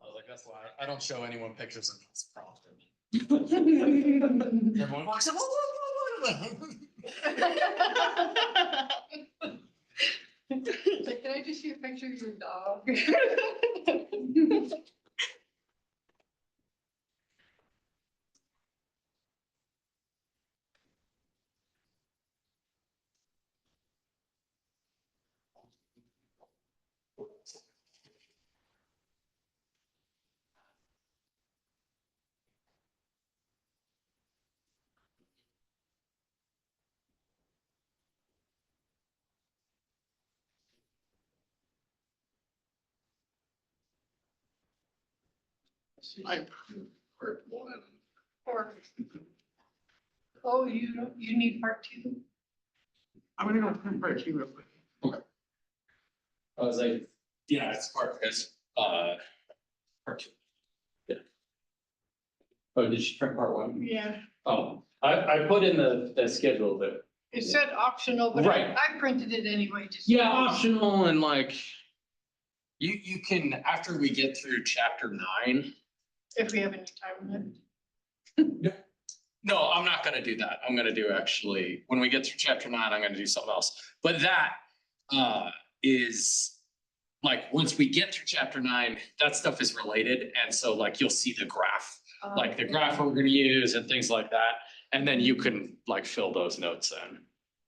I was like, that's why I don't show anyone pictures of this problem. Everyone walks up. Like, can I just see a picture of your dog? Part one. Or, oh, you need part two? I'm gonna go print part two real quick. I was like, yeah, it's part two. Yeah. Oh, did she print part one? Yeah, Oh, I put in the schedule that. it said optional, but Right. I printed it anyway, just. Yeah, optional and like. You can, after we get through chapter 9. If we have any time left. No, I'm not gonna do that. I'm gonna do actually, when we get through chapter 9, I'm gonna do something else. But that is like, once we get through chapter 9, that stuff is related. And so like, you'll see the graph, like the graph we're gonna use and things like that. And then you can like fill those notes in.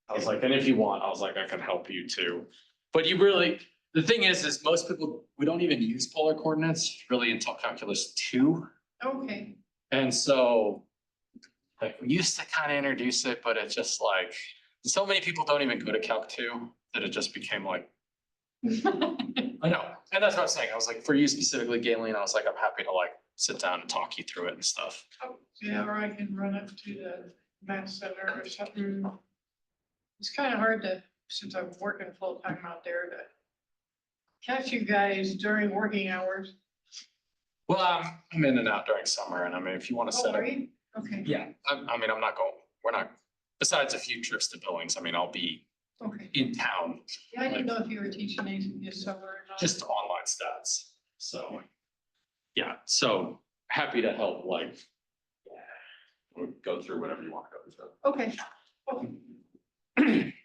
I was like, and if you want, I was like, I can help you too. But you really, the thing is most people, we don't even use polar coordinates really until calculus 2. Okay. And so like we used to kind of introduce it, but it's just like, so many people don't even go to calc 2 that it just became like, I know. And that's what I was saying. I was like, for you specifically, Galen, I was like, I'm happy to like sit down and talk you through it and stuff. Yeah, or I can run up to the math center or something. It's kind of hard to, since I'm working full time out there, to catch you guys during working hours. Well, I'm in and out during summer, and I mean, if you want to Oh, set up, are you? Okay. yeah, I mean, I'm not going, we're not, besides a few trips to Billings, I mean, I'll be Okay. in town, Yeah, I didn't know if you were teaching anything this summer or not. just online stats. So, yeah, so happy to help, like, we'll go through whatever you want to go through. Okay. Okay.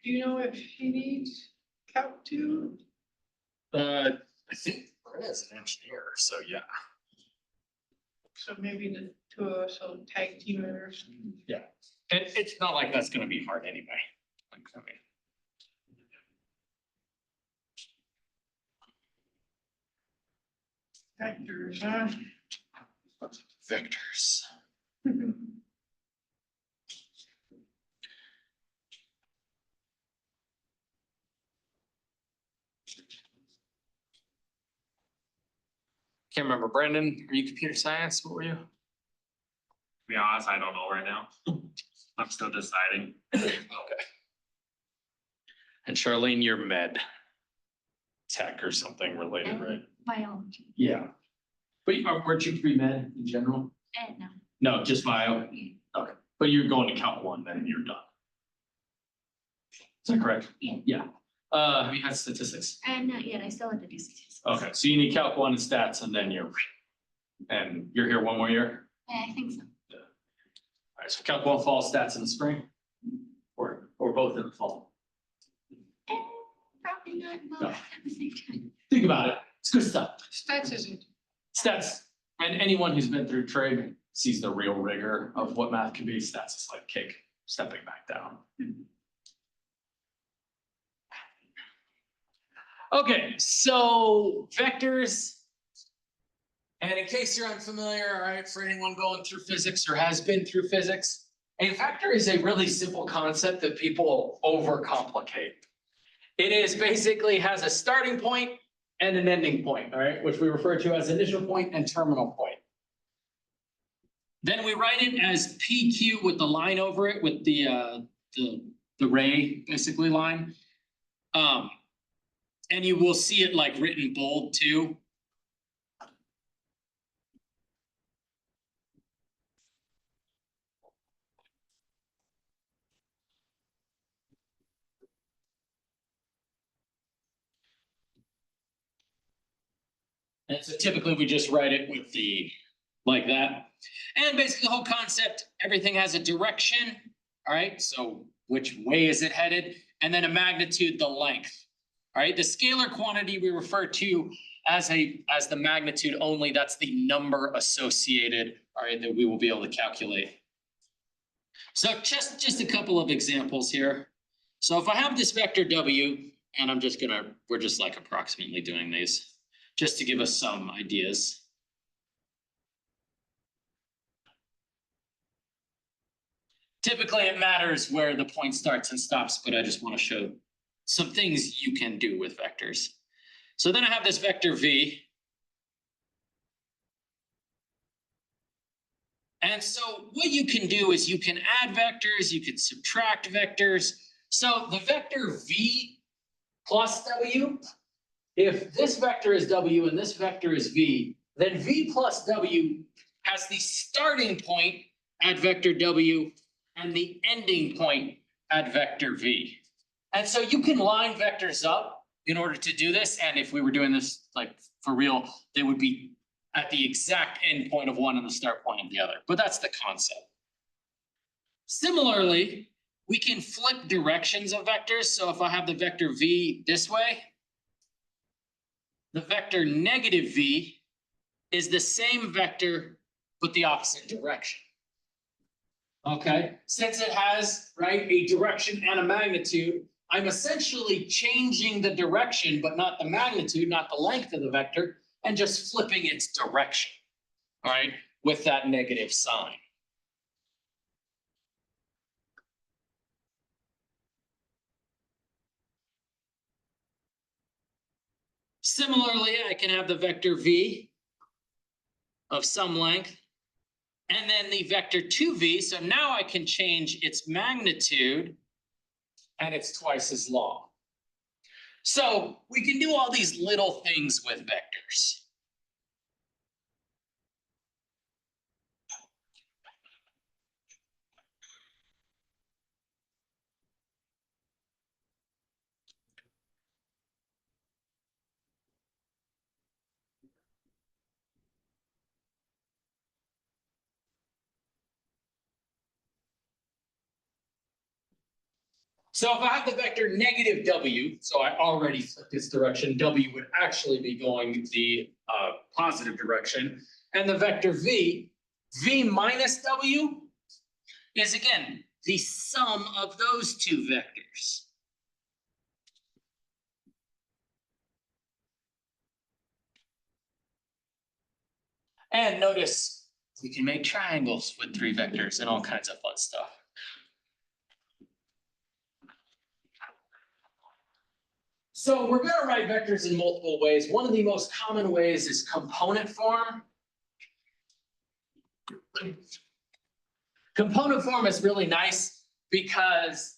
Do you know if she needs calc 2? I think Brenna's an engineer, so yeah. So maybe the two of us will tag team it or something. Yeah, and it's not like that's gonna be hard anyway. Like, I mean. Vectors, huh? Vectors. Can't remember, Brandon, are you computer science? What were you? To be honest, I don't know right now. I'm still deciding. Okay. And Charlene, you're med tech or something related, right? Biology. Yeah. But weren't you pre-med in general? No. No, just bio? Okay, but you're going to Calc 1, then you're done. Is that correct? Yeah. Yeah. Have you had statistics? Not yet. I still have to do statistics. Okay, so you need Calc 1 and stats, and then you're here one more year? I think so. All right, so Calc 1 fall, stats in the spring? Or both in the fall? Probably not both No. at the same time. Think about it. It's good stuff. Stats isn't. Stats, and anyone who's been through Trig sees the real rigor of what math can be. Stats is like stepping back down. Okay, so vectors. And in case you're unfamiliar, all right, for anyone going through physics or has been through physics, a vector is a really simple concept that people overcomplicate. It is basically has a starting point and an ending point, all right, which we refer to as initial point and terminal point. Then we write it as PQ with the line over it with the ray basically line. And you will see it like written bold too. And so typically we just write it with the, like that. And basically the whole concept, everything has a direction, all right? So which way is it headed? And then a magnitude, the length, all right? The scalar quantity we refer to as the magnitude only, that's the number associated, all right, that we will be able to calculate. So just a couple of examples here. So if I have this vector W, and we're just like approximately doing these, just to give us some ideas. Typically, it matters where the point starts and stops, but I just want to show some things you can do with vectors. So then I have this vector V. And so what you can do is you can add vectors, you can subtract vectors. So the vector V plus W, if this vector is W and this vector is V, then V plus W has the starting point at vector W and the ending point at vector V. And so you can line vectors up in order to do this. And if we were doing this like for real, they would be at the exact end point of one and the start point of the other. But that's the concept. Similarly, we can flip directions of vectors. So if I have the vector V this way, the vector negative V is the same vector, but the opposite direction. Okay, since it has, right, a direction and a magnitude, I'm essentially changing the direction, but not the magnitude, not the length of the vector, and just flipping its direction, all right, with that negative sign. Similarly, I can have the vector V of some length, and then the vector 2V, so now I can change its magnitude, and it's twice as long. So we can do all these little things with vectors. So if I have the vector negative W, so I already flipped its direction, W would actually be going the positive direction. And the vector V, V minus W is again the sum of those two vectors. And notice we can make triangles with three vectors and all kinds of fun stuff. So we're going to write vectors in multiple ways. One of the most common ways is component form. Component form is really nice because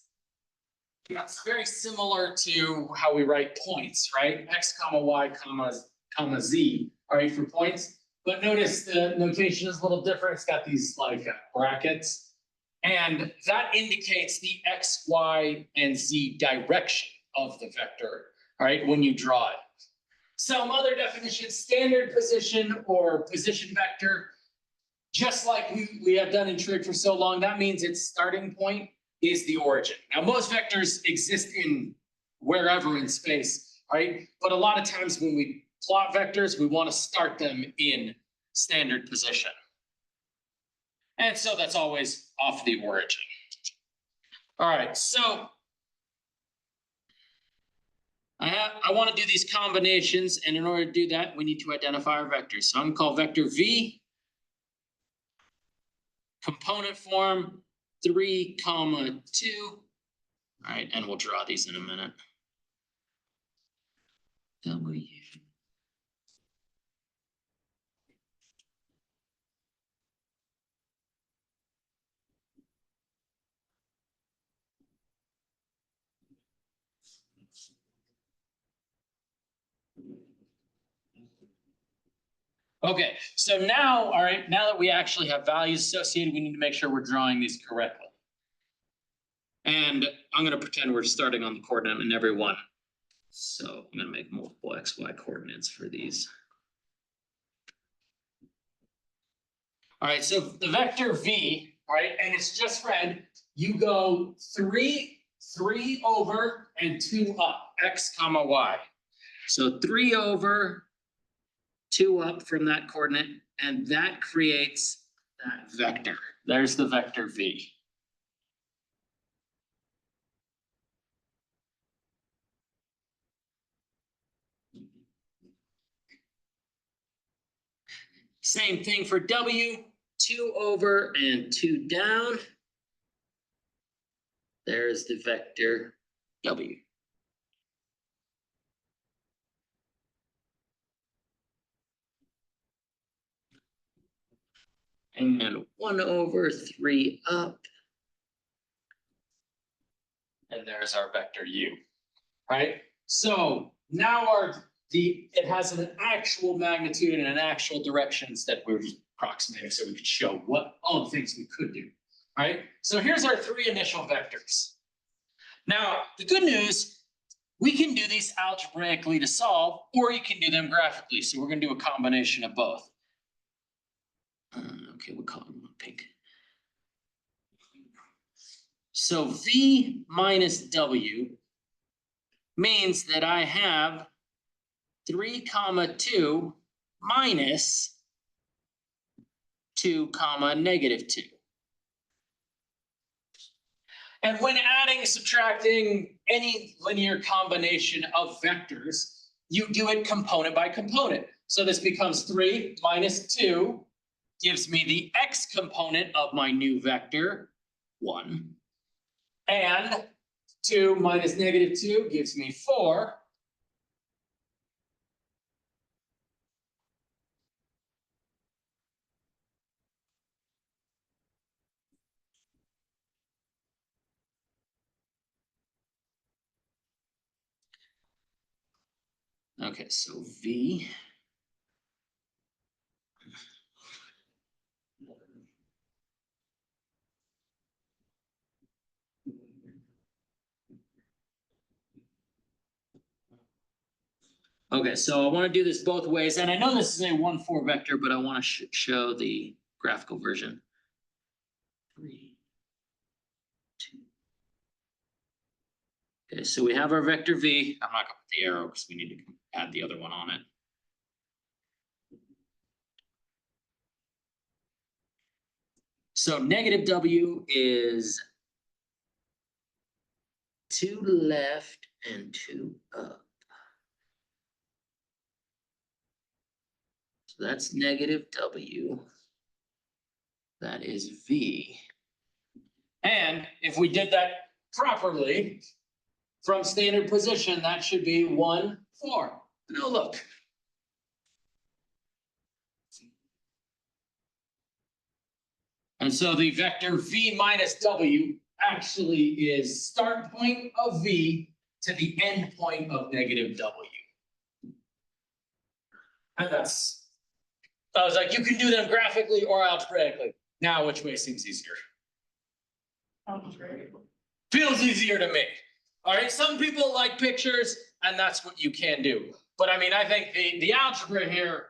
it's very similar to how we write points, right? X comma Y comma Z, all right, for points. But notice the notation is a little different. It's got these like brackets, and that indicates the X, Y, and Z direction of the vector, all right, when you draw it. Some other definitions, standard position or position vector, just like we have done in trig for so long, that means its starting point is the origin. Now, most vectors exist in wherever in space, right? But a lot of times when we plot vectors, we want to start them in standard position. And so that's always off the origin. All right, so I want to do these combinations, and in order to do that, we need to identify our vectors. So I'm going to call vector V, component form 3, 2. All right, and we'll draw these in a minute. W. Okay, so now, all right, now that we actually have values associated, we need to make sure we're drawing these correctly. And I'm going to pretend we're starting on the coordinate in every one. So I'm going to make multiple XY coordinates for these. All right, so the vector V, right, and it's just red, you go three over and 2 up, X comma Y. So 3 over, 2 up from that coordinate, and that creates that vector. There's the vector V. Same thing for W, 2 over and 2 down. There's the vector W. And 1 over 3 up. And there's our vector U, right? So now it has an actual magnitude and an actual directions that we're approximating, so we could show what all the things we could do, right? So here's our 3 initial vectors. Now, the good news, we can do these algebraically to solve, or you can do them graphically. So we're gonna do a combination of both. Okay, we'll call them pink. So V minus W means that I have 3 comma 2 minus 2 comma negative 2. And when adding, subtracting any linear combination of vectors, you do it component by component. So this becomes 3 minus 2 gives me the X component of my new vector, 1. And 2 minus negative 2 gives me 4. Okay, so V. Okay, so I want to do this both ways, and I know this is a 1,4 vector, but I want to show the graphical version. 3, 2. Okay, so we have our vector V. I'm not going to put the arrow because we need to add the other one on it. So negative W is 2 left and 2 up. So that's negative W. That is V. And if we did that properly, from standard position, that should be 1, 4. Now look. And so the vector V minus W actually is start point of V to the end point of negative W. And that's, I was like, you can do them graphically or algebraically. Now, which way seems easier? Feels easier to me. All right, some people like pictures, and that's what you can do. But I mean, I think the algebra here,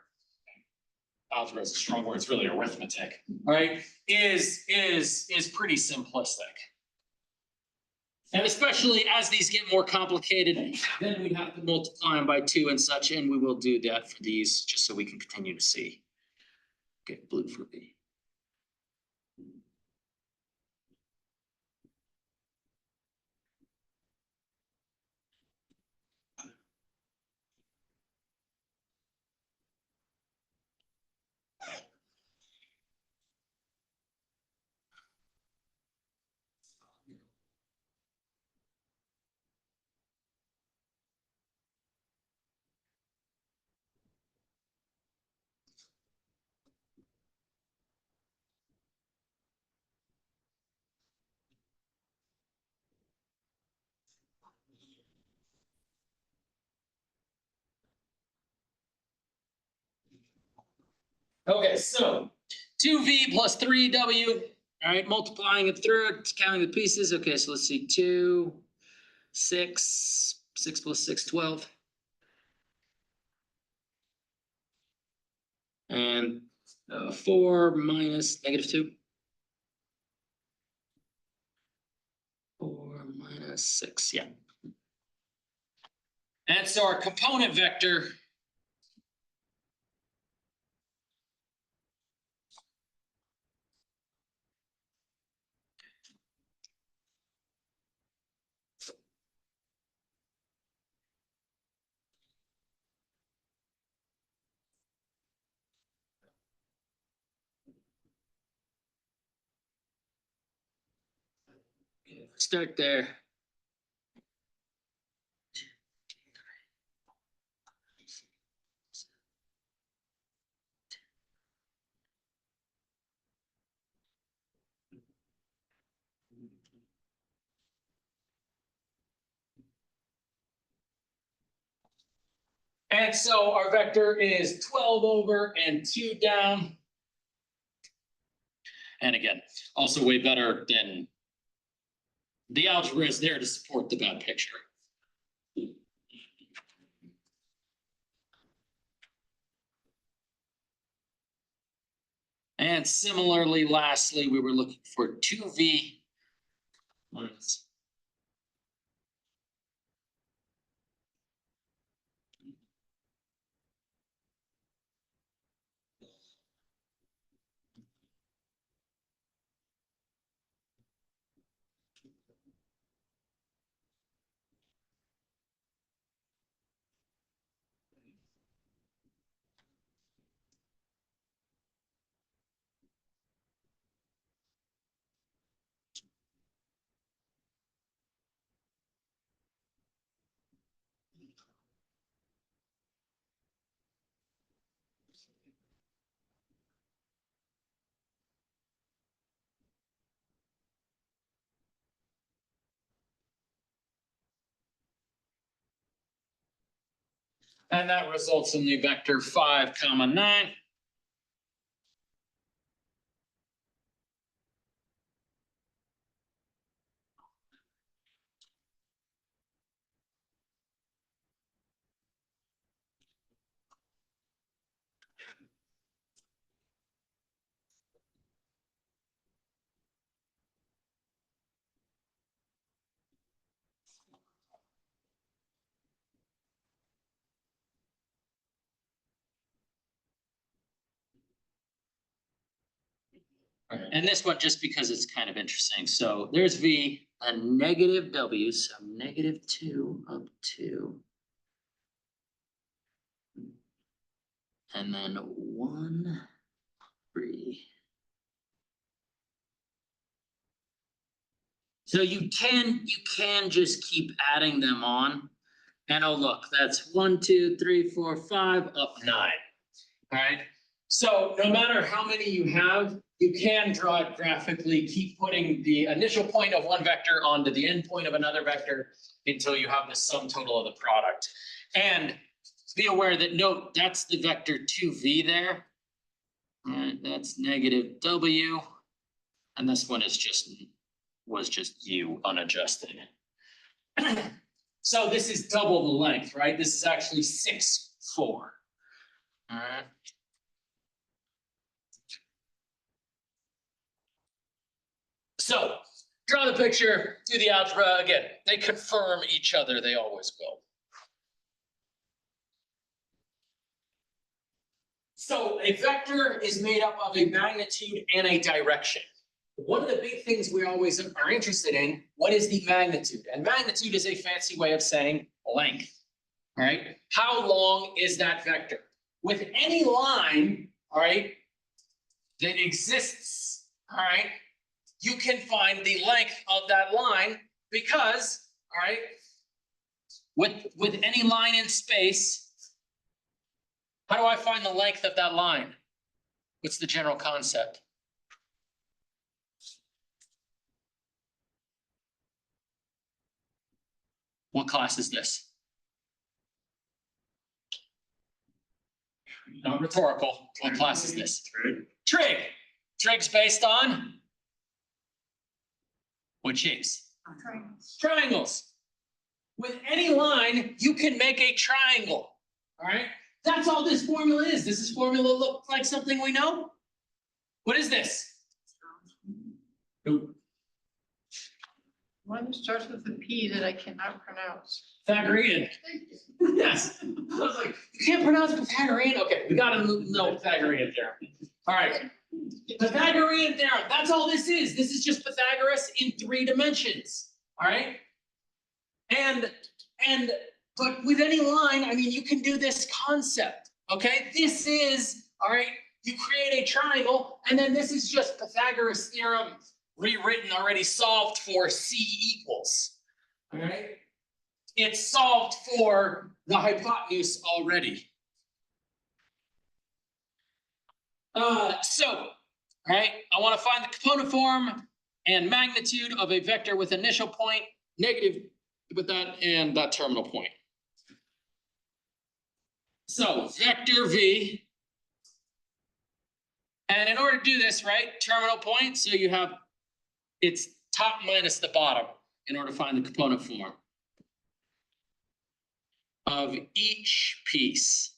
algebra is a strong word, it's really arithmetic, all right, is pretty simplistic. And especially as these get more complicated, then we have to multiply them by 2 and such, and we will do that for these just so we can continue to see. Okay, blue for B. Okay, so 2V plus 3W, all right, multiplying it through, counting the pieces. Okay, so let's see, 2, 6, 6 plus 6, 12. And 4 minus -2. 4 minus 6, yeah. And so our component vector start there. And so our vector is 12 over and 2 down. And again, also way better than the algebra is there to support the bad picture. And similarly, lastly, we were looking for 2v minus. And that results in the vector 5, 9. And this one, just because it's kind of interesting. So there's V, a negative W, so -2 up 2. And then 1, 3. So you can just keep adding them on. And oh, look, that's 1, 2, 3, 4, 5, up 9. All right. So no matter how many you have, you can draw it graphically, keep putting the initial point of one vector onto the end point of another vector until you have the sum total of the product. And be aware that, note, that's the vector 2v there. All right, that's negative W. And this one is was just U unadjusted. So this is double the length, right? This is actually 6, 4. All right. So draw the picture, do the algebra. Again, they confirm each other. They always will. So a vector is made up of a magnitude and a direction. One of the big things we always are interested in, what is the magnitude? And magnitude is a fancy way of saying length, all right? How long is that vector? With any line, all right, that exists, all right, you can find the length of that line because, all right, with any line in space, how do I find the length of that line? What's the general concept? What class is this? Not rhetorical. What class is this? Trig. Trig. Trig's based on what shapes? Triangles. Triangles. With any line, you can make a triangle. All right. That's all this formula is. Does this formula look like something we know? What is this? Ooh, One that starts with a P that I cannot pronounce. Pythagorean. Yes. I was like, you can't pronounce Pythagorean? Okay, we gotta know Pythagorean theorem. All right. Pythagorean theorem, that's all this is. This is just Pythagoras in 3 dimensions. All right? But with any line, I mean, you can do this concept. Okay? This is, all right, you create a triangle, and then this is just Pythagoras theorem rewritten, already solved for C equals. All right? It's solved for the hypotenuse already. All right, I want to find the component form and magnitude of a vector with initial point, negative with that, and that terminal point. So vector V. And in order to do this, right, terminal point, so you have its top minus the bottom in order to find the component form of each piece.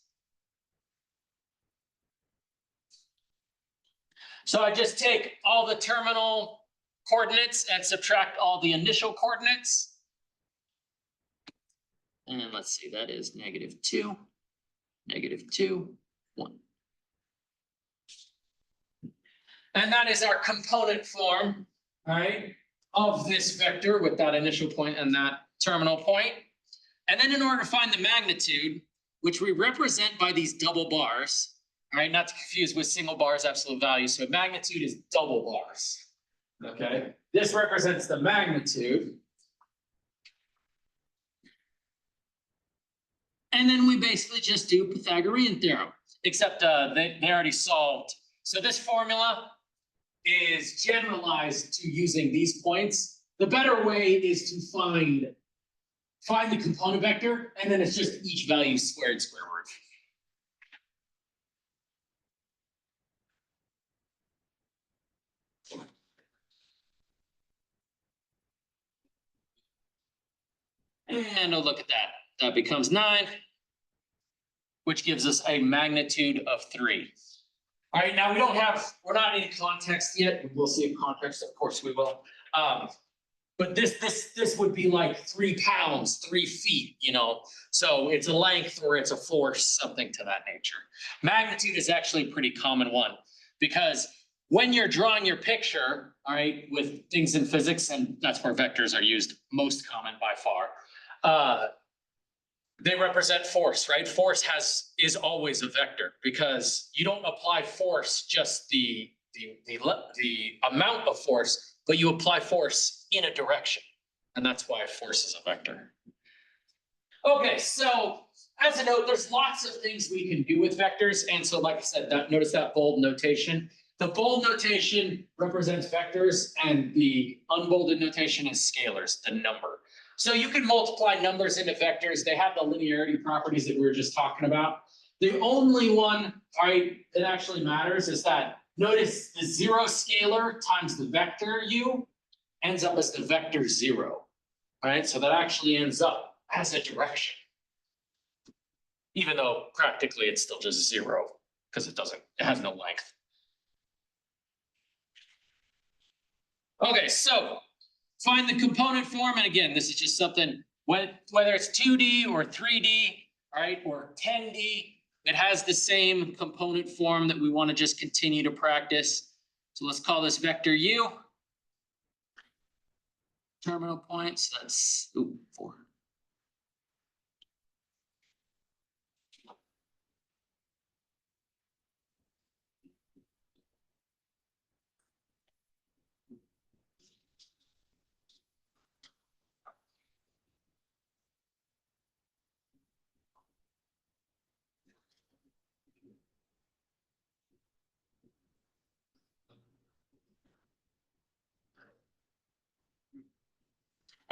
So I just take all the terminal coordinates and subtract all the initial coordinates. And let's see, that is -2, -2, 1. And that is our component form, right, of this vector with that initial point and that terminal point. And then in order to find the magnitude, which we represent by these double bars, all right, not to confuse with single bars, absolute value. So magnitude is double bars. Okay, this represents the magnitude. And then we basically just do Pythagorean theorem, except they already solved. So this formula is generalized to using these points. The better way is to find the component vector, and then it's just each value squared square root. And oh, look at that. That becomes 9, which gives us a magnitude of 3. All right, now we're not in context yet. We'll see in context, of course we will. But this would be like 3 pounds, 3 feet, you know. So it's a length or it's a force, something to that nature. Magnitude is actually a pretty common one because when you're drawing your picture, all right, with things in physics, and that's where vectors are used most common by far. They represent force, right? Force is always a vector because you don't apply force just the amount of force, but you apply force in a direction, and that's why force is a vector. Okay, so as a note, there's lots of things we can do with vectors, and so like I said, notice that bold notation. The bold notation represents vectors, and the unbolded notation is scalars, the number. So you can multiply numbers into vectors. They have the linearity properties that we were just talking about. The only one, all right, that actually matters is that notice the 0 scalar times the vector u ends up as the vector 0. All right, so that actually ends up as a direction. Even though practically it's still just 0 because it has no length. Okay, so find the component form, and again, this is just something, whether it's 2D or 3D, all right, or 10D, it has the same component form that we want to just continue to practice. So let's call this vector u. Terminal points, that's 4.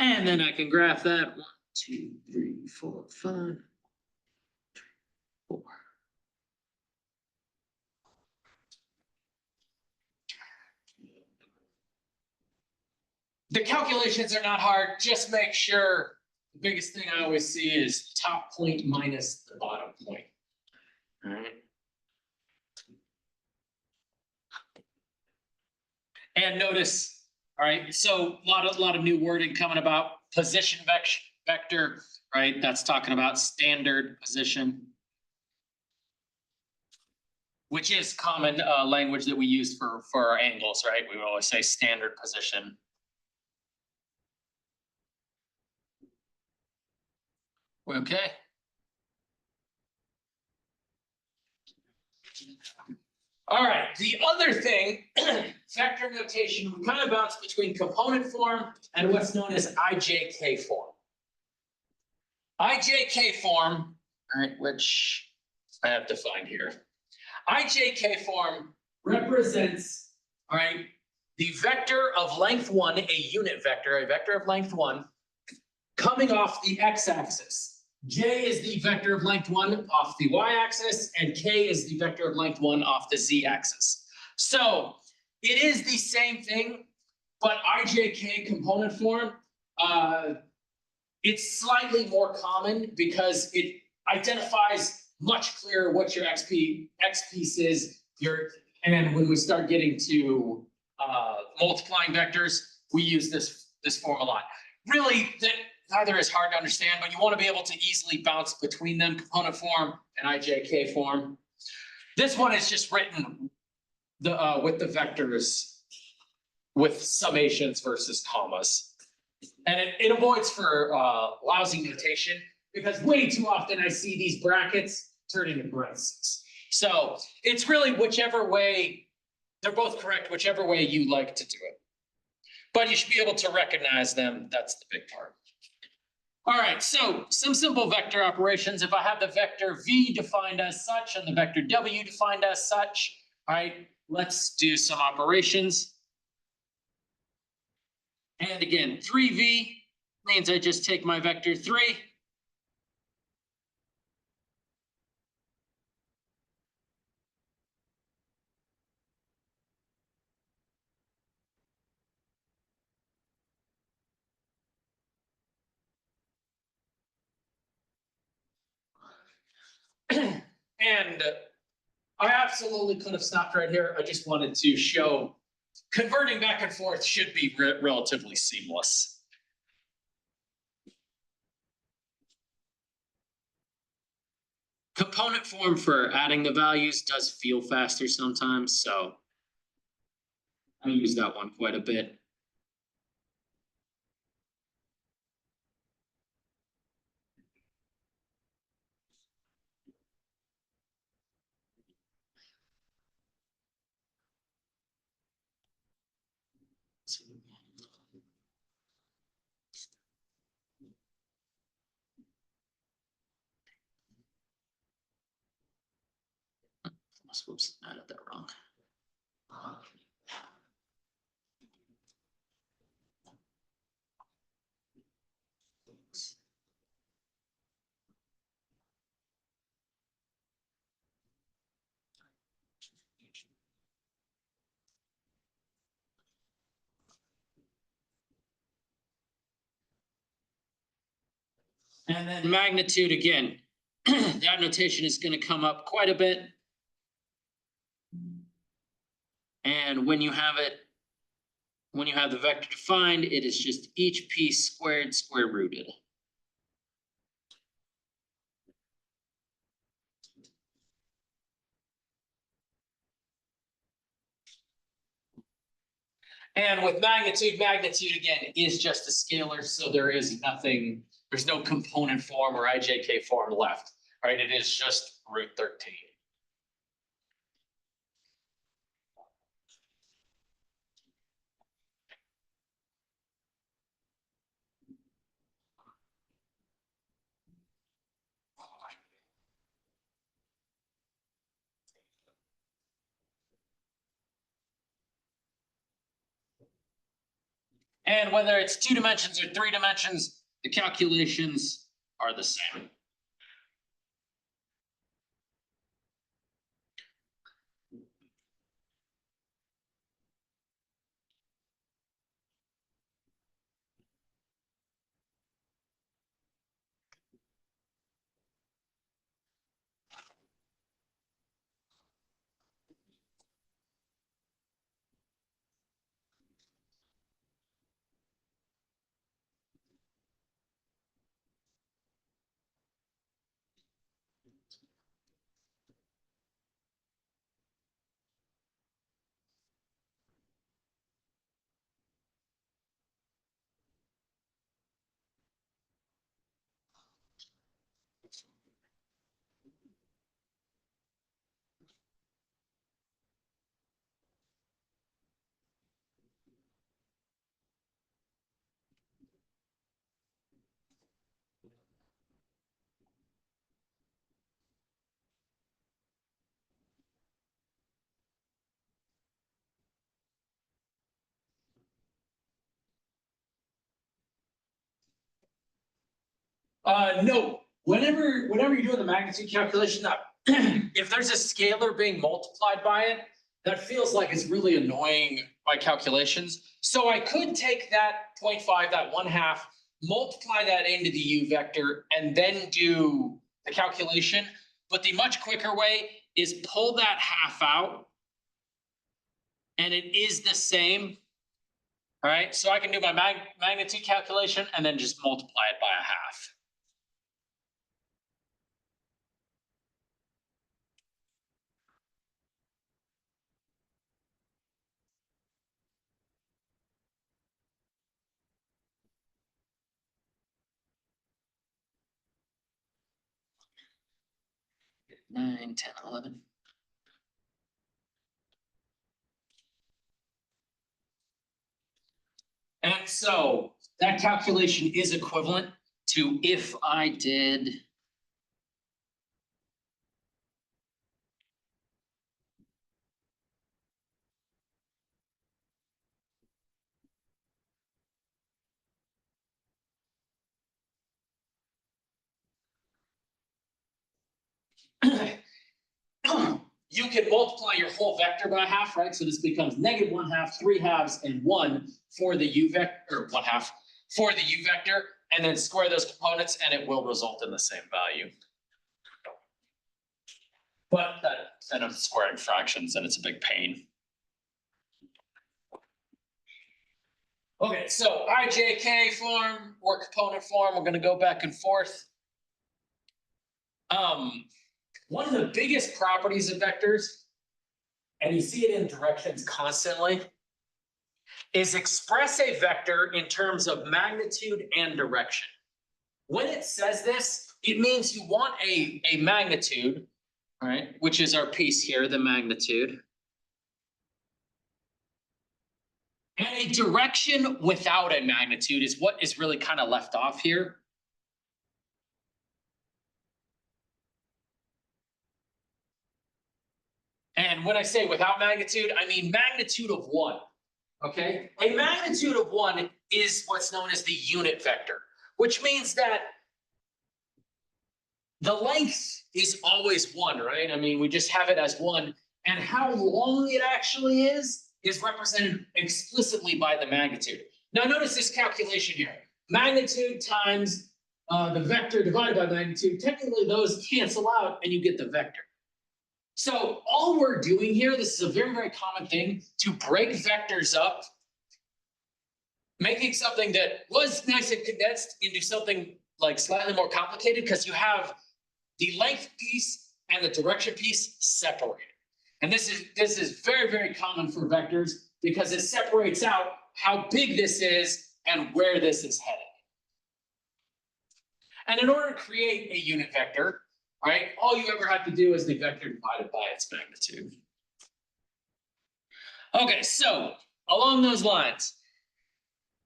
And then I can graph that 1, 2, 3, 4, 5, 4. The calculations are not hard. Just make sure the biggest thing I always see is top point minus the bottom point. All right. And notice, all right, so a lot of new wording coming about position vector, right? That's talking about standard position, which is common language that we use for our angles, right? We always say standard position. Okay. All right, the other thing, vector notation, we kind of bounce between component form and what's known as IJK form. IJK form, all right, which I have to find here. IJK form represents, all right, the vector of length 1, a unit vector, a vector of length 1, coming off the x-axis. J is the vector of length 1 off the y-axis, and K is the vector of length 1 off the z-axis. So it is the same thing, but IJK component form, it's slightly more common because it identifies much clearer what your x piece is. And when we start getting to multiplying vectors, we use this form a lot. Really, neither is hard to understand, but you want to be able to easily bounce between them, component form and IJK form. This one is just written with the vectors with summations versus commas. And it avoids for lousy notation because way too often I see these brackets turn into parentheses. So it's really whichever way, they're both correct, whichever way you like to do it. But you should be able to recognize them. That's the big part. All right, so some simple vector operations. If I have the vector v defined as such and the vector w defined as such, all right, let's do some operations. And again, 3v means I just take my vector 3. And I absolutely could have stopped right here. I just wanted to show converting back and forth should be relatively seamless. Component form for adding the values does feel faster sometimes, so I use that one quite a bit. Whoops, I added that wrong. And then magnitude again, that notation is going to come up quite a bit. And when you have the vector defined, it is just each piece squared, square rooted. And with magnitude again is just a scalar, so there's no component form or IJK form left, right? It is just root 13. And whether it's 2 dimensions or 3 dimensions, the calculations are the same. No, whenever you're doing the magnitude calculation, if there's a scalar being multiplied by it, that feels like it's really annoying my calculations. So I could take that 0.5, that 1/2, multiply that into the U vector, and then do the calculation. But the much quicker way is pull that half out, and it is the same. All right, so I can do my magnitude calculation and then just multiply it by a half. Nine, 10, 11. And so that calculation is equivalent to if I did. You can multiply your whole vector by half, right? So this becomes -1/2, 3/2, and 1 for the U vector, or 1/2 for the U vector, and then square those components, and it will result in the same value. But instead of squaring fractions, then it's a big pain. Okay, so IJK form or component form, we're gonna go back and forth. One of the biggest properties of vectors, and you see it in directions constantly, is express a vector in terms of magnitude and direction. When it says this, it means you want a magnitude, right, which is our piece here, the magnitude, and a direction without a magnitude is what is really kind of left off here. And when I say without magnitude, I mean magnitude of 1. Okay, a magnitude of 1 is what's known as the unit vector, which means that the length is always 1, right? I mean, we just have it as 1, and how long it actually is represented explicitly by the magnitude. Now notice this calculation here. Magnitude times the vector divided by magnitude, technically those cancel out and you get the vector. So all we're doing here, this is a very, very common thing, to break vectors up, making something that was nice and condensed into something like slightly more complicated, because you have the length piece and the direction piece separated. And this is very, very common for vectors because it separates out how big this is and where this is headed. And in order to create a unit vector, right, all you ever have to do is the vector divided by its magnitude. Okay, so along those lines,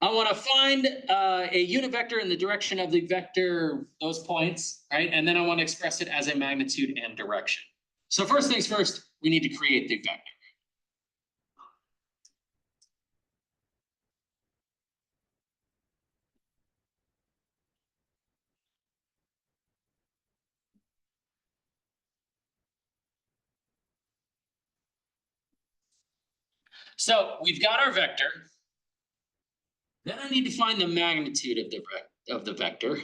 I want to find a unit vector in the direction of the vector, those points, right? And then I want to express it as a magnitude and direction. So first things first, we need to create the vector. So we've got our vector. Then I need to find the magnitude of the vector.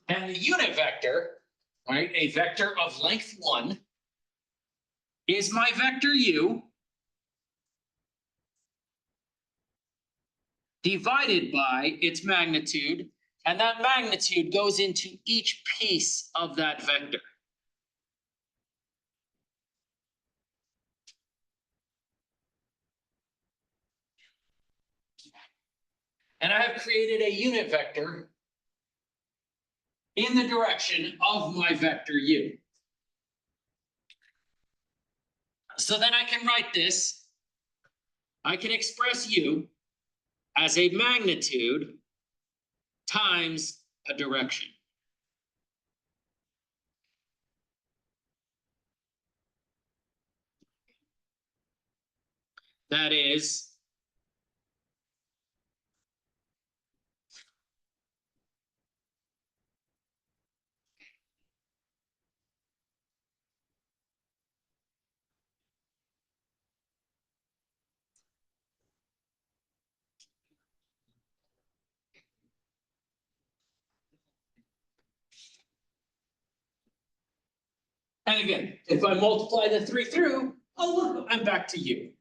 And the unit vector, right, a vector of length 1, is my vector u divided by its magnitude, and that magnitude goes into each piece of that vector. And I have created a unit vector in the direction of my vector u. So then I can write this. I can express u as a magnitude times a direction. That is and again, if I multiply the 3 through, oh look, I'm back to u.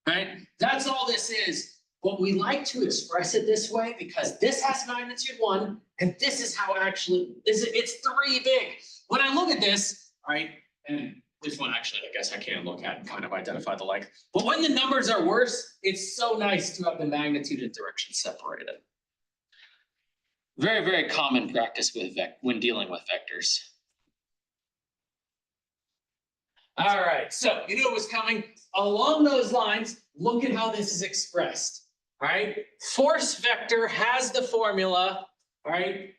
Right? That's all this is. But we like to express it this way because this has magnitude 1, and this is how actually it's 3 big. When I look at this, right, and this one actually, I guess I can look at and kind of identify the length. But when the numbers are worse, it's so nice to have the magnitude and direction separated. Very, very common practice with when dealing with vectors. All right, so you knew it was coming. Along those lines, look at how this is expressed. All right, force vector has the formula, all right,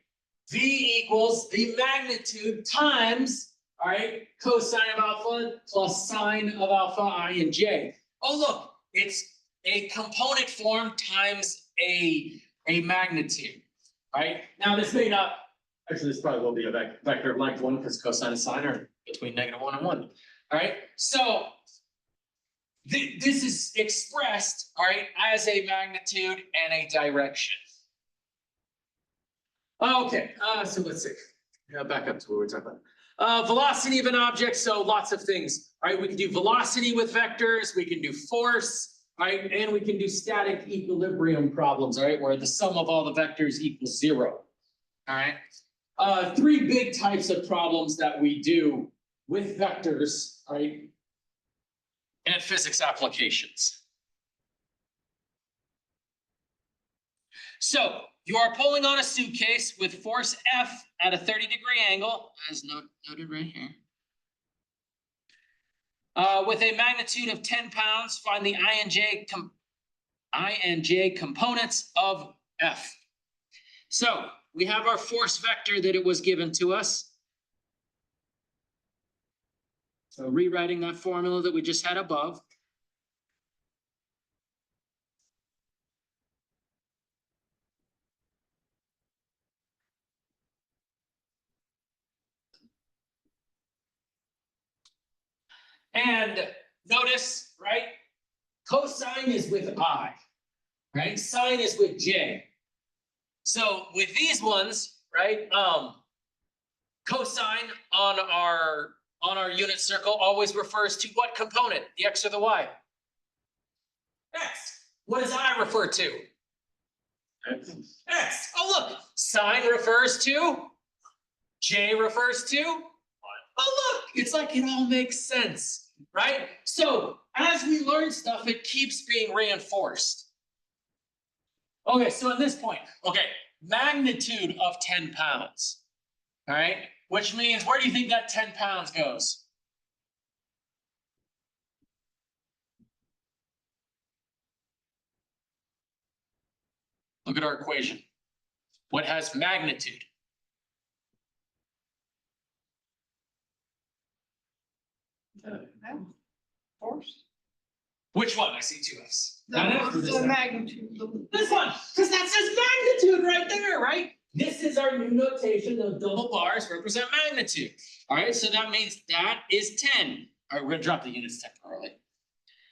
v equals the magnitude times, all right, cosine of alpha plus sine of alpha I and j. Oh, look, it's a component form times a magnitude, right? Now this may not, actually this probably will be a vector of length 1 because cosine and sine are between -1 and 1. All right, so this is expressed, all right, as a magnitude and a direction. Okay, so let's see. Back up to what we're talking about. Velocity of an object, so lots of things. All right, we can do velocity with vectors, we can do force, right, and we can do static equilibrium problems, all right, where the sum of all the vectors equals 0. All right. 3 big types of problems that we do with vectors, right, and physics applications. So you are pulling on a suitcase with force F at a 30-degree angle, as noted right here. With a magnitude of 10 pounds, find the I and J components of F. So we have our force vector that it was given to us. So rewriting that formula that we just had above. And notice, right, cosine is with I, right? Sine is with J. So with these ones, right, cosine on our unit circle always refers to what component? The X or the Y? X. What does I refer to? X. X. Oh, look, sine refers to, J refers to. Oh, look, it's like it all makes sense, right? So as we learn stuff, it keeps being reinforced. Okay, so at this point, okay, magnitude of 10 pounds, all right? Which means, where do you think that 10 pounds goes? Look at our equation. What has magnitude? Force. Which one? I see 2 F's. The magnitude. This one, because that says magnitude right there, right? This is our new notation of double bars represent magnitude. All right, so that means that is 10. All right, we're gonna drop the units temporarily.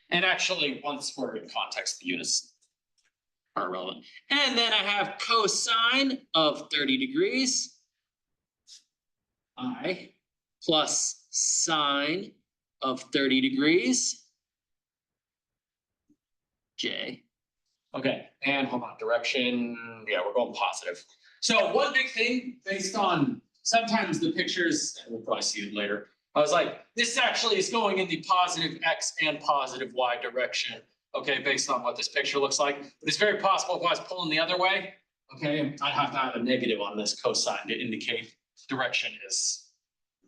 And actually, once we're in context, the units are relevant. And then I have cosine of 30 degrees. I plus sine of 30 degrees. J. Okay, and hold on, direction, yeah, we're going positive. So one big thing based on sometimes the pictures, and we'll probably see it later, I was like, this actually is going in the positive X and positive Y direction, okay, based on what this picture looks like. But it's very possible if I was pulling the other way, Okay, I have to have a negative on this cosine to indicate direction is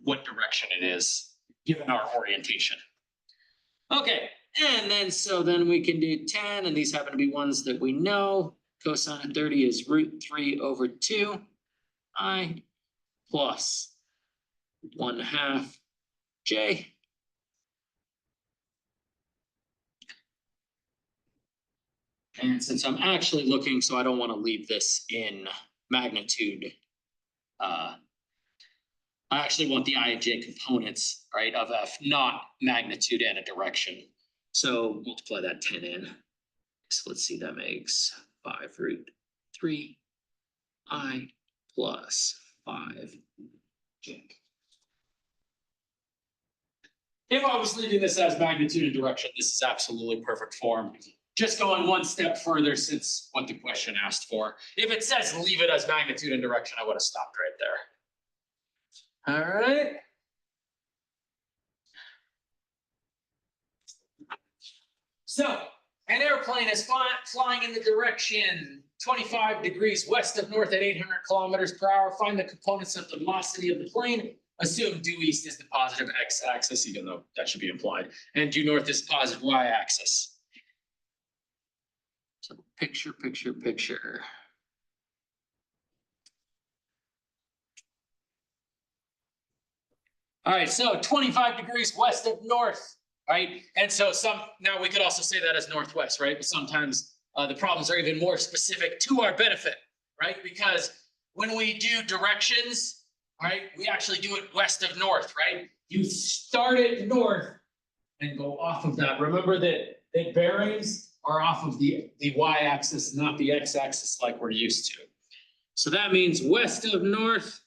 what direction it is, given our orientation. Okay, and then so then we can do 10, and these happen to be ones that we know. Cosine of 30 is √3/2 I plus 1/2 J. And since I'm actually looking, so I don't want to leave this in magnitude. I actually want the I and J components, right, of F, not magnitude and a direction. So multiply that 10 in. So let's see, that makes 5√3 I plus 5 J. If I was leaving this as magnitude and direction, this is absolutely perfect form. Just going one step further since what the question asked for. If it says leave it as magnitude and direction, I would have stopped right there. All right. So an airplane is flying in the direction 25 degrees west of north at 800 kilometers per hour. Find the components of the velocity of the plane. Assume due east is the positive x-axis, even though that should be implied, and due north is positive y-axis. So picture. All right, so 25 degrees west of north, right? And so now we could also say that as northwest, right? But sometimes the problems are even more specific to our benefit, right? Because when we do directions, right, we actually do it west of north, right? You start at north and go off of that. Remember that bearings are off of the y-axis, not the x-axis like we're used to. So that means west of north,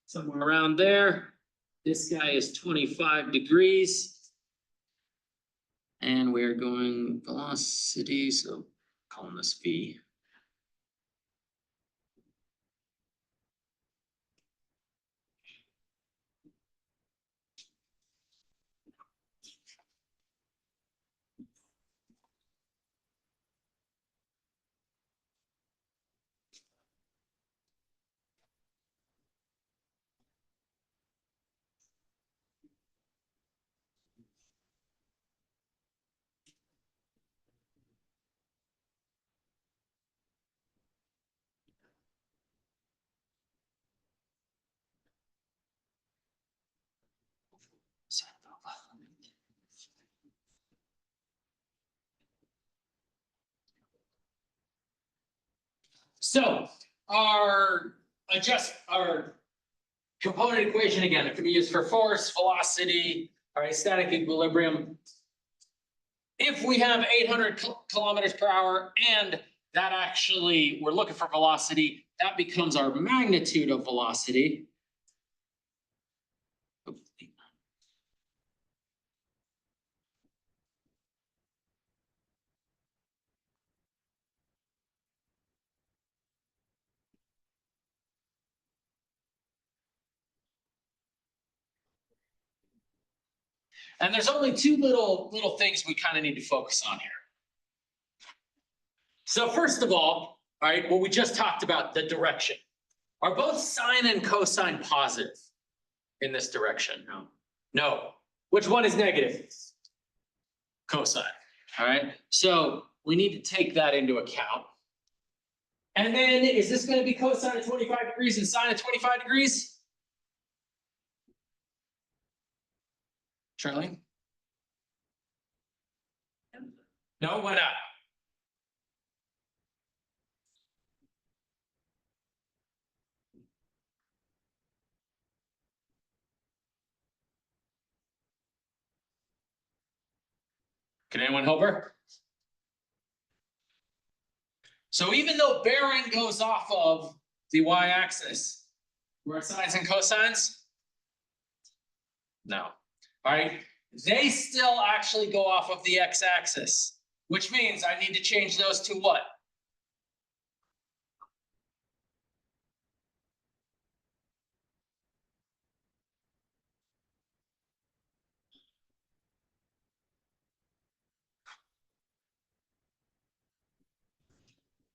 somewhere around there. This guy is 25 degrees. And we're going velocity, so calling this V. So our component equation, again, it can be used for force, velocity, all right, static equilibrium. If we have 800 kilometers per hour and that actually, we're looking for velocity, that becomes our magnitude of velocity. And there's only two little things we kind of need to focus on here. So first of all, right, what we just talked about, the direction. Are both sine and cosine positive in this direction? No. No. Which one is negative? Cosine. All right. So we need to take that into account. And then is this going to be cosine of 25 degrees and sine of 25 degrees? Charlene? No, why not? Can anyone help her? So even though bearing goes off of the y-axis, were sines and cosines? No. All right. They still actually go off of the x-axis, which means I need to change those to what?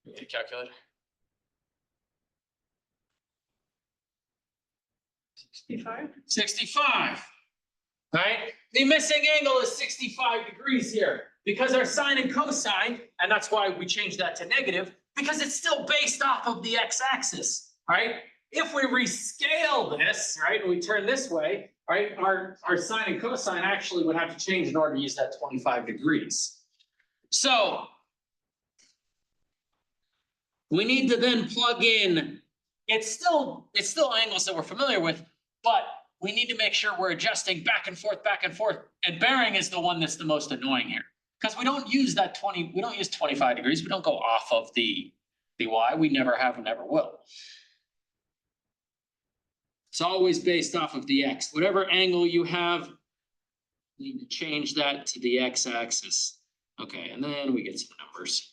Get a calculator. 65? 65. Right? The missing angle is 65 degrees here because our sine and cosine, and that's why we changed that to negative, because it's still based off of the x-axis, right? If we rescale this, right, and we turn this way, right, our sine and cosine actually would have to change in order to use that 25 degrees. So we need to then plug in, it's still angles that we're familiar with, but we need to make sure we're adjusting back and forth, and bearing is the one that's the most annoying here. Because we don't use that 20, we don't use 25 degrees, we don't go off of the y, we never have and never will. It's always based off of the x. Whatever angle you have, you need to change that to the x-axis. Okay, and then we get some numbers.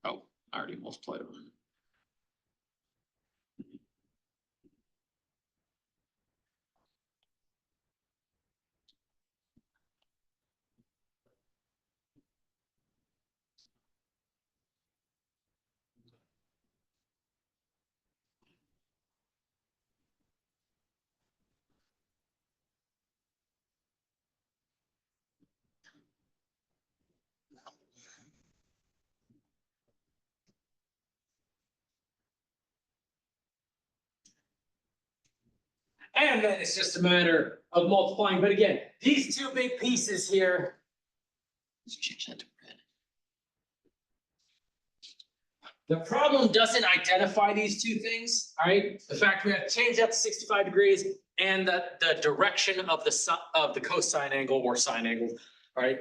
Oh, I already multiplied them. And then it's just a matter of multiplying. But again, these two big pieces here. Let's change that to red. The problem doesn't identify these two things, all right? The fact we have to change that to 65 degrees and the direction of the cosine angle or sine angle, all right,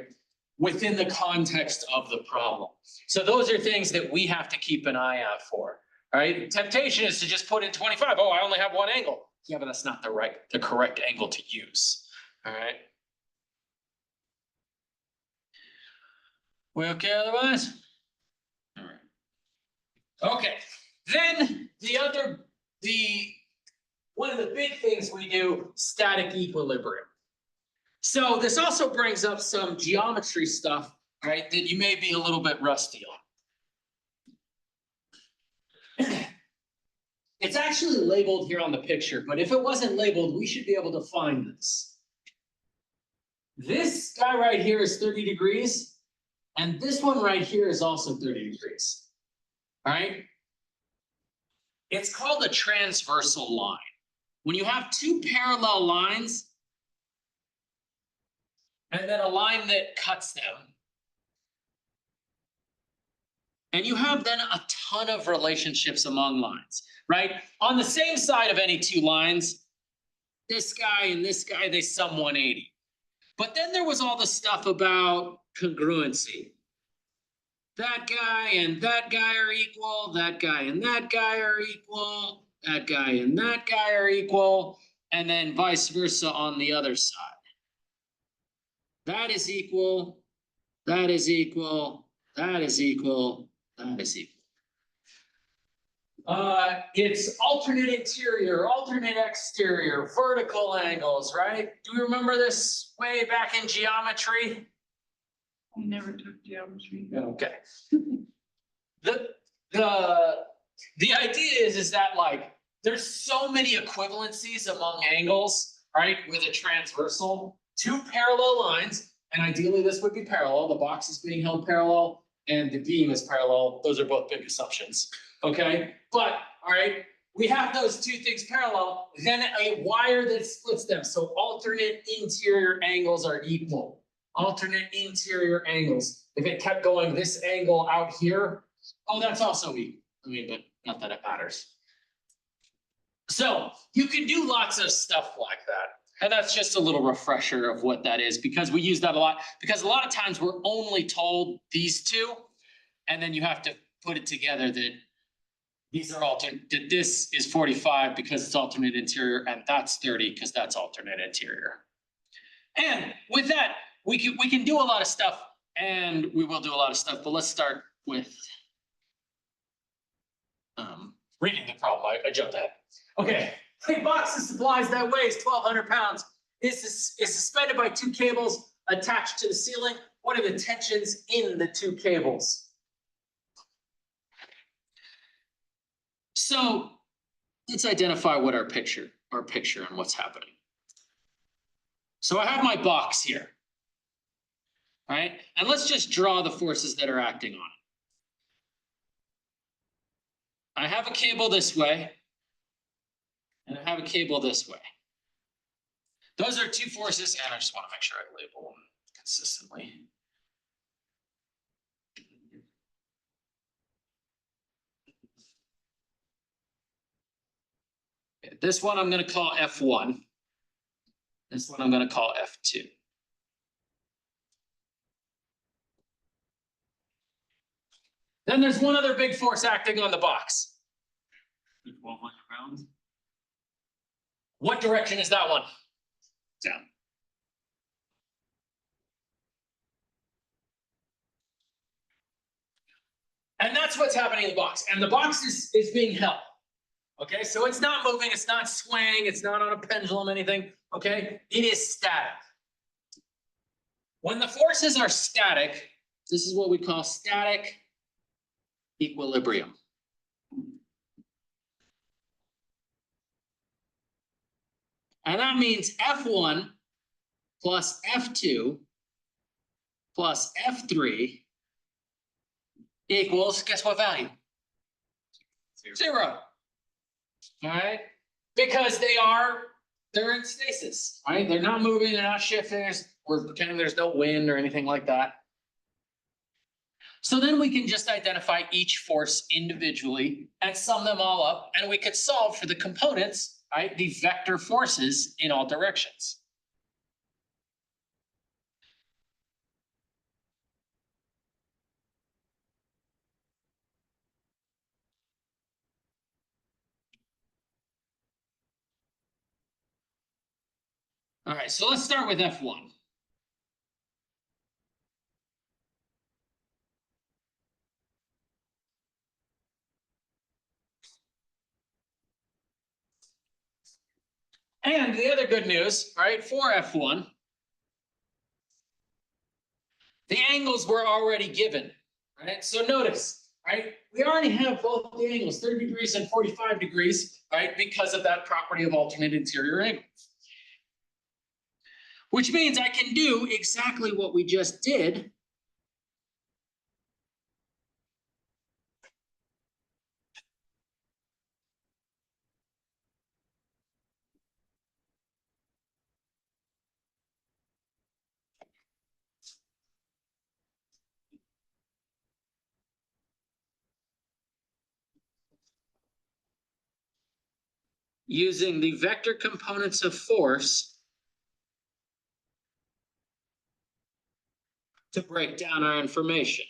within the context of the problem. So those are things that we have to keep an eye out for, all right? Temptation is to just put in 25. Oh, I only have one angle. Yeah, but that's not the correct angle to use, all right? We okay otherwise? All right. Okay, then one of the big things we do, static equilibrium. So this also brings up some geometry stuff, right, that you may be a little bit rusty on. It's actually labeled here on the picture, but if it wasn't labeled, we should be able to find this. This guy right here is 30 degrees, and this one right here is also 30 degrees, all right? It's called a transversal line. When you have two parallel lines, and then a line that cuts them, and you have then a ton of relationships among lines, right? On the same side of any two lines, this guy and this guy, they sum 180. But then there was all the stuff about congruency. That guy and that guy are equal, that guy and that guy are equal, that guy and that guy are equal, and then vice versa on the other side. That is equal, that is equal, that is equal, that is equal. It's alternate interior, alternate exterior, vertical angles, right? Do you remember this way back in geometry? I never took geometry. Okay. The idea is that like there's so many equivalencies among angles, right? With a transversal, two parallel lines, and ideally this would be parallel. The box is being held parallel and the beam is parallel. Those are both big assumptions. Okay, but all right, we have those two things parallel, then a wire that splits them. So alternate interior angles are equal. Alternate interior angles. If it kept going this angle out here, oh, that's also equal. I mean, but not that it matters. So you can do lots of stuff like that. And that's just a little refresher of what that is, because we use that a lot. Because a lot of times we're only told these two, and then you have to put it together that these are alternate, that this is 45 because it's alternate interior, and that's 30 because that's alternate interior. And with that, we can do a lot of stuff, and we will do a lot of stuff, but let's start with reading the problem. I jumped ahead. Okay, a box of supplies that weighs 1,200 pounds is suspended by two cables attached to the ceiling. What are the tensions in the two cables? So let's identify what our picture and what's happening. So I have my box here. All right, and let's just draw the forces that are acting on it. I have a cable this way, and I have a cable this way. Those are two forces, and I just want to make sure I label them consistently. Okay, this one I'm going to call F1. This one I'm going to call F2. Then there's one other big force acting on the box. 1,200 pounds. What direction is that one? Down. And that's what's happening in the box. And the box is being held. Okay, so it's not moving, it's not swaying, it's not on a pendulum, anything. Okay, it is static. When the forces are static, this is what we call static equilibrium. And that means F1 plus F2 plus F3 equals, guess what value? 0. All right, because they're in stasis, right? They're not moving, they're not shifting. We're pretending there's no wind or anything like that. So then we can just identify each force individually and sum them all up, and we could solve for the components, right? The vector forces in all directions. All right, so let's start with F1. And the other good news, right, for F1, the angles were already given, right? So notice, right, we already have both the angles, 30 degrees and 45 degrees, right, because of that property of alternate interior angle. Which means I can do exactly what we just did. Using the vector components of force to break down our information.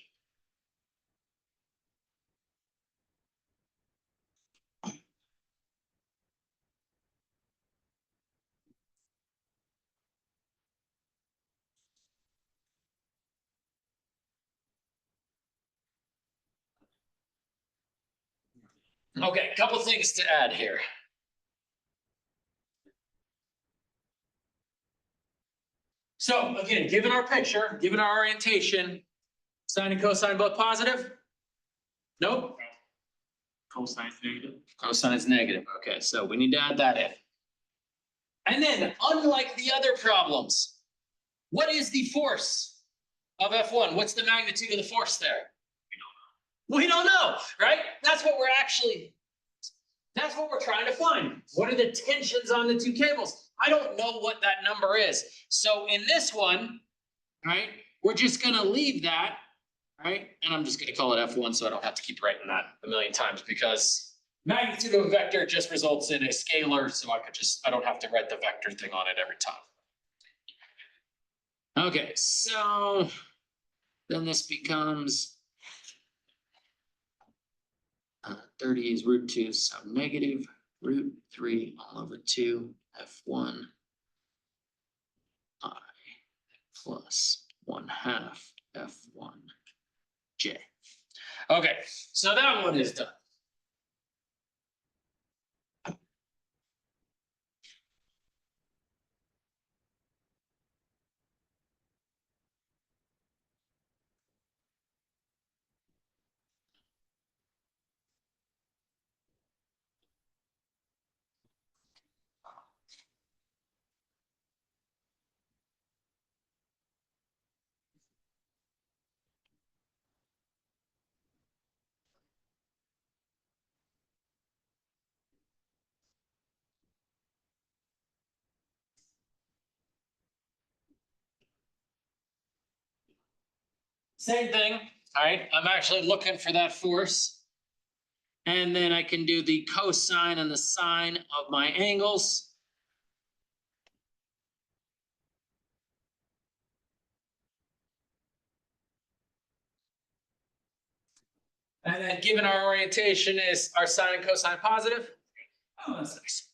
Okay, a couple things to add here. So again, given our picture, given our orientation, sine and cosine both positive? Nope. Cosine negative. Cosine is negative. Okay, so we need to add that in. And then, unlike the other problems, what is the force of F1? What's the magnitude of the force there? We don't know, right? That's what we're trying to find. What are the tensions on the two cables? I don't know what that number is. So in this one, right, we're just gonna leave that, right? And I'm just gonna call it F1 so I don't have to keep writing that a million times, because magnitude of a vector just results in a scalar, so I don't have to write the vector thing on it every time. Okay, so then this becomes 30 is root 2, so negative root 3 all over 2 F1 I plus 1/2 F1 J. Okay, so that one is done. Same thing, all right, I'm actually looking for that force. And then I can do the cosine and the sine of my angles. And then given our orientation is our sine and cosine positive. Oh, that's nice.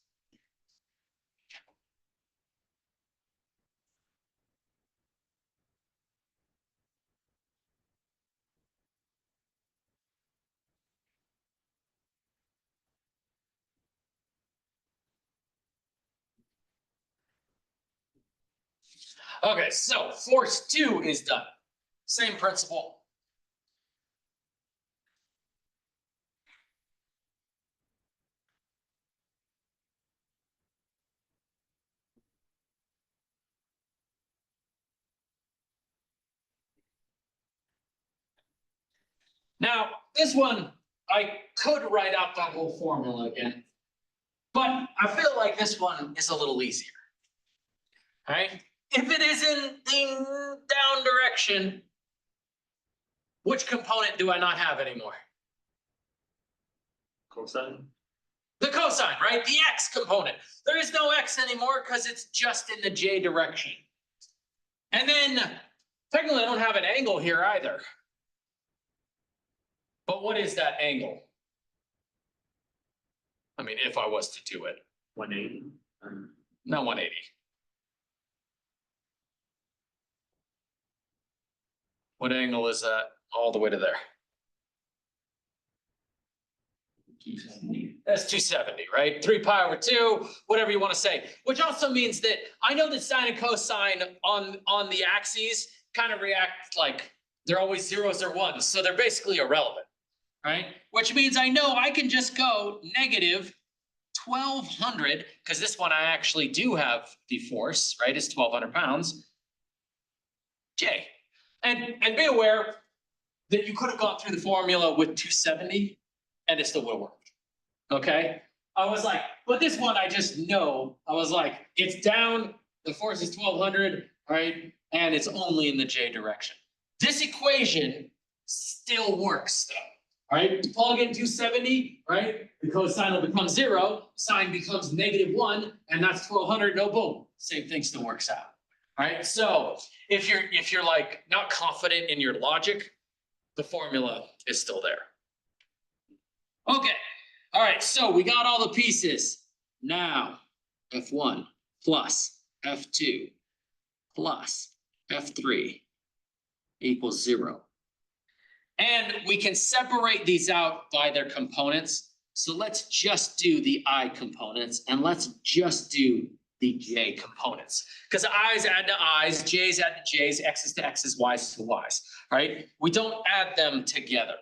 Okay, so force 2 is done. Same principle. Now, this one, I could write out that whole formula again, but I feel like this one is a little easier. All right, if it is in the down direction, which component do I not have anymore? Cosine. The cosine, right? The x component. There is no x anymore because it's just in the j direction. And then technically I don't have an angle here either. But what is that angle? I mean, if I was to do it, 180. not 180. What angle is that all the way to there? That's 270, right? 3 pi over 2, whatever you want to say. Which also means that I know that sine and cosine on the axes kind of react like they're always zeros or ones. So they're basically irrelevant, right? Which means I know I can just go negative 1200, because this one I actually do have the force, right? It's 1200 pounds. J. And be aware that you could have gone through the formula with 270 and it still would have worked. Okay, I was like, but this one I just know, I was like, it's down, the force is 1200, right? And it's only in the j direction. This equation still works though, right? Plug in 270, right? The cosine will become 0, sine becomes -1, and that's 1200, no boom. Same thing still works out. All right, so if you're like not confident in your logic, the formula is still there. Okay. All right, so we got all the pieces. Now, F1 plus F2 plus F3 equals 0. And we can separate these out by their components. So let's just do the I components and let's just do the J components. Because I's add to I's, J's add to J's, X's to X's, Y's to Y's, right? We don't add them together.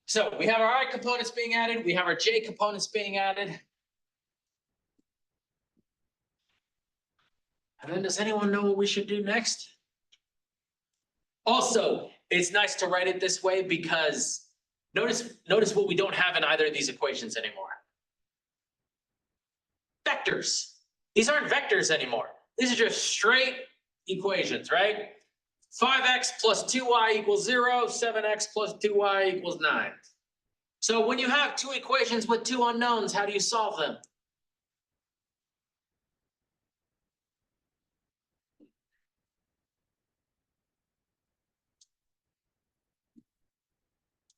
So we have our I components being added, we have our J components being added. And then does anyone know what we should do next? Also, it's nice to write it this way because notice what we don't have in either of these equations anymore. Vectors. These aren't vectors anymore. These are just straight equations, right? 5x plus 2y equals 0, 7x plus 2y equals 9. So when you have two equations with two unknowns, how do you solve them?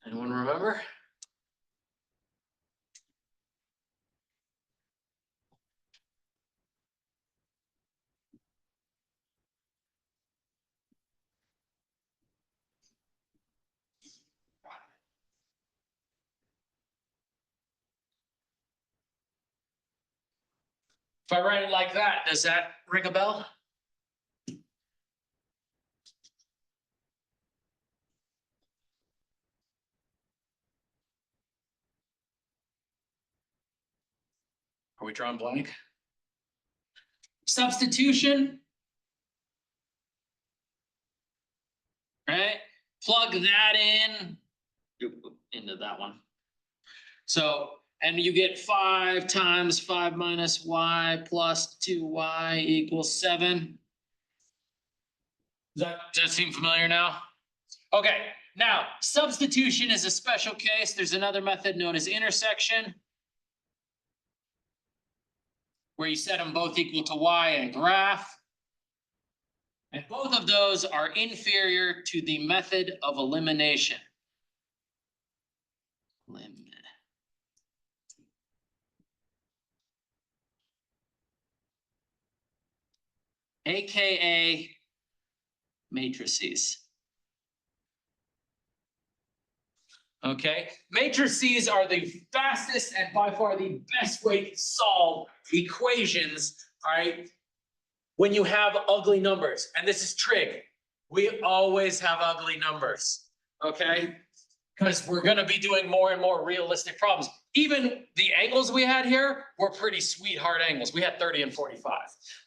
Anyone remember? If I write it like that, does that ring a bell? Are we drawing blank? Substitution. Right, plug that in into that one. So, and you get 5 times 5 minus y plus 2y equals 7. Does that seem familiar now? Okay, now substitution is a special case. There's another method known as intersection, where you set them both equal to y and graph. And both of those are inferior to the method of elimination. AKA matrices. Okay, matrices are the fastest and by far the best way to solve equations, all right? When you have ugly numbers, and this is trig, we always have ugly numbers, okay? Because we're gonna be doing more and more realistic problems. Even the angles we had here were pretty sweetheart angles. We had 30 and 45.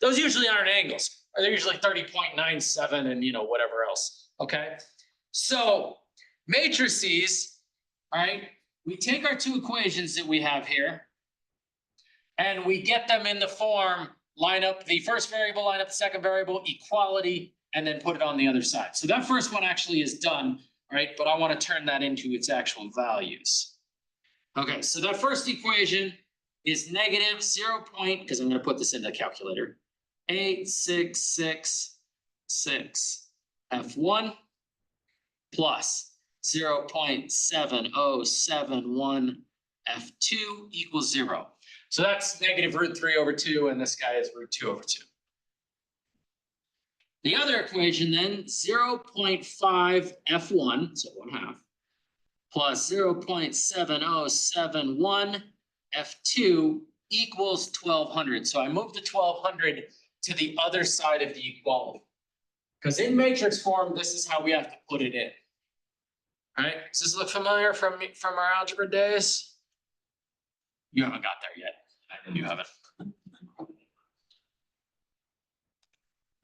Those usually aren't angles, or they're usually 30.97 and whatever else, okay? So matrices, all right, we take our two equations that we have here and we get them in the form, line up the first variable, line up the second variable, equality, and then put it on the other side. So that first one actually is done, right? But I want to turn that into its actual values. Okay, so that first equation is negative 0. Because I'm going to put this in the calculator, 8666 F1 plus 0.7071 F2 equals 0. So that's negative √3/2, and this guy is √2/2. The other equation then, 0.5 F1, so 1/2, plus 0.7071 F2 equals 1200. So I moved the 1200 to the other side of the equality. Because in matrix form, this is how we have to put it in. All right, does this look familiar from our algebra days? You haven't got there yet. I know you haven't.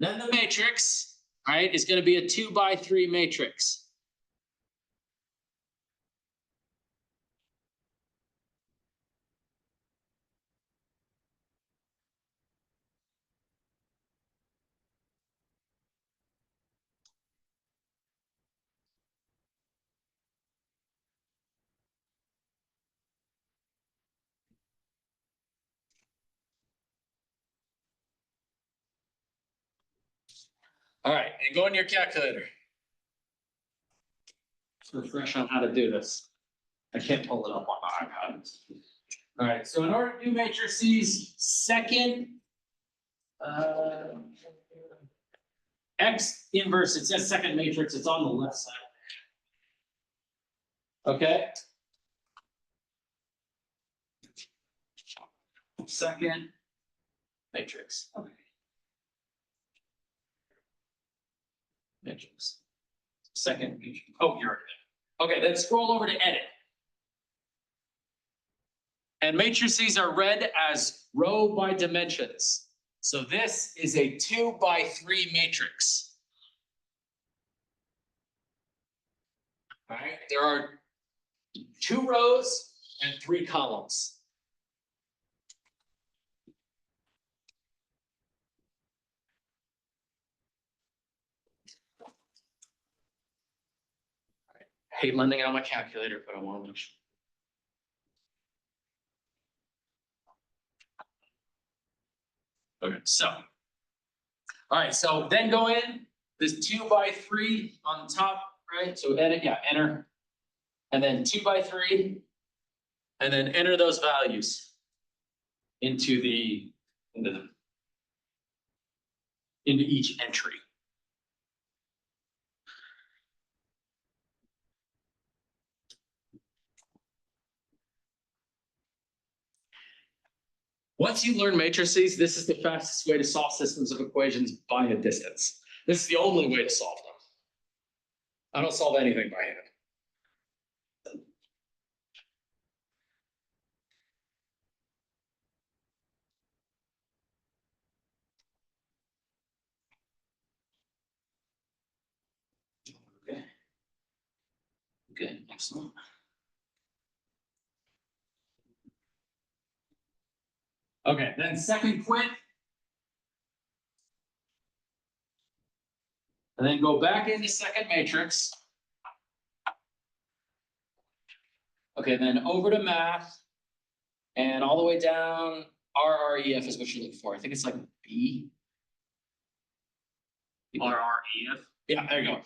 Then the matrix, all right, is going to be a 2x3 matrix. All right, and go in your calculator. Let's refresh on how to do this. I can't pull it up on my iPad. All right, so in order to do matrices, second X inverse, it says second matrix, it's on the left side. Okay. Second matrix. Okay. Matrix. Second matrix. Oh, you're there. Okay, then scroll over to edit. And matrices are read as row by dimensions. So this is a 2x3 matrix. All right, there are 2 rows and 3 columns. All right. I hate lending out my calculator, but I want to make sure. Okay, so. All right, so then go in, this 2x3 on the top, right? So edit, yeah, enter. And then 2x3, and then enter those values into each entry. Once you learn matrices, this is the fastest way to solve systems of equations by a distance. This is the only way to solve them. I don't solve anything by hand. Okay, excellent. Okay, then second quit. And then go back into second matrix. Okay, then over to math. And all the way down, RREF is what you're looking for. I think it's like B. RREF. Yeah, there you go.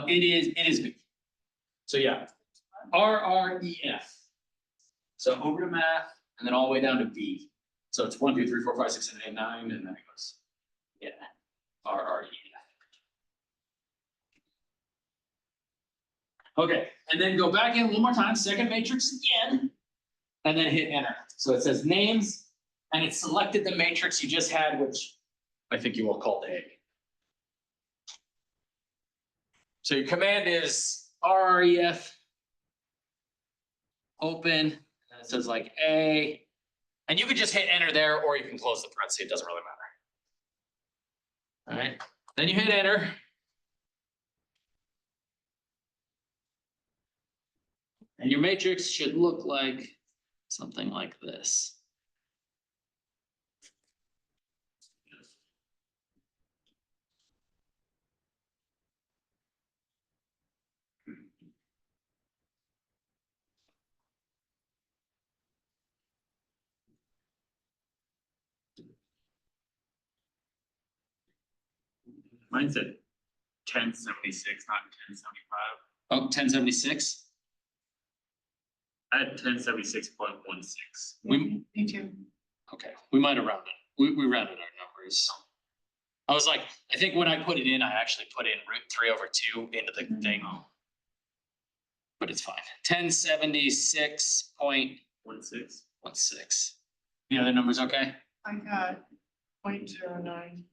It is B. So yeah, RREF. So over to math and then all the way down to B. So it's 1, 2, 3, 4, 5, 6, 7, 8, 9, and then it goes. Yeah, RREF. Okay, and then go back in one more time, second matrix again, and then hit enter. So it says names, and it selected the matrix you just had, which I think you all called A. So your command is RREF, open, and it says like A, and you could just hit enter there, or you can close the parenthesis, it doesn't really matter. All right, then you hit enter. And your matrix should look like something like this. Mine said 1076, not 1075. Oh, 1076. I had 1076.16. We, Me too. okay, we might have rounded. We rounded our numbers. I was like, I think when I put it in, I actually put in √3/2 into the thing. But it's fine. 1076.16. The other numbers okay? I got 0.09.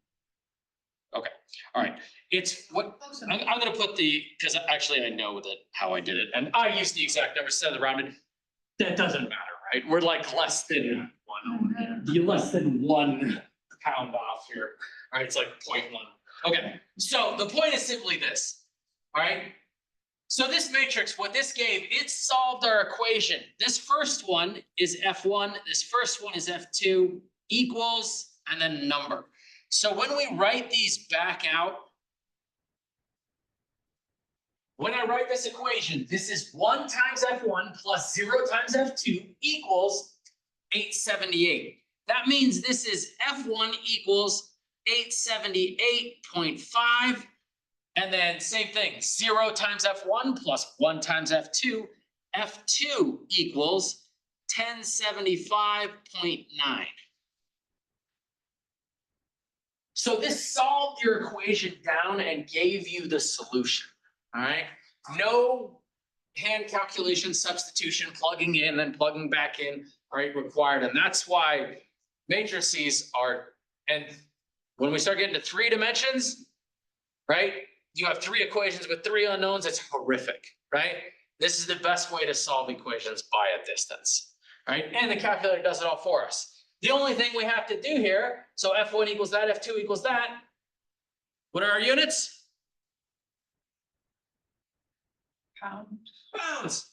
All right. It's what Close I'm enough. gonna put the, because actually I know that how I did it, and I used the exact numbers instead of the rounded. That doesn't matter, right? We're like less than you're less than 1 pound off here. All right, it's like 0.1. Okay, so the point is simply this. All right. So this matrix, what this gave, it solved our equation. This first one is F1, this first one is F2, equals, and then number. So when we write these back out, when I write this equation, this is 1 times F1 plus 0 times F2 equals 878. That means this is F1 equals 878.5. And then same thing, 0 times F1 plus 1 times F2. F2 equals 1075.9. So this solved your equation down and gave you the solution, all right? No hand calculation, substitution, plugging in and plugging back in, right, required. And that's why matrices are, and when we start getting to 3 dimensions, right? You have 3 equations with 3 unknowns, it's horrific, right? This is the best way to solve equations by a distance, right? And the calculator does it all for us. The only thing we have to do here, so F1 equals that, F2 equals that. What are our units? Pound. Pounds.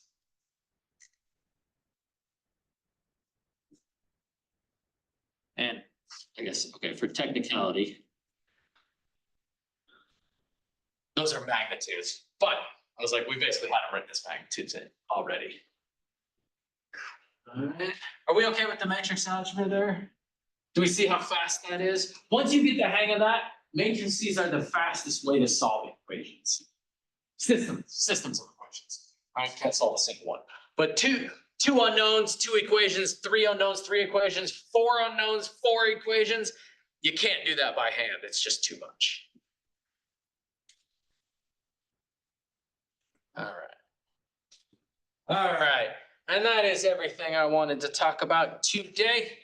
And I guess, okay, for technicality, those are magnitudes, but I was like, we basically had to write this magnitudes in already. All right. Are we okay with the matrix algebra there? Do we see how fast that is? Once you get the hang of that, matrices are the fastest way to solve equations. Systems of equations. I can't solve a single one. But two unknowns, 2 equations, 3 unknowns, 3 equations, 4 unknowns, 4 equations. You can't do that by hand. It's just too much. All right. All right. And that is everything I wanted to talk about today.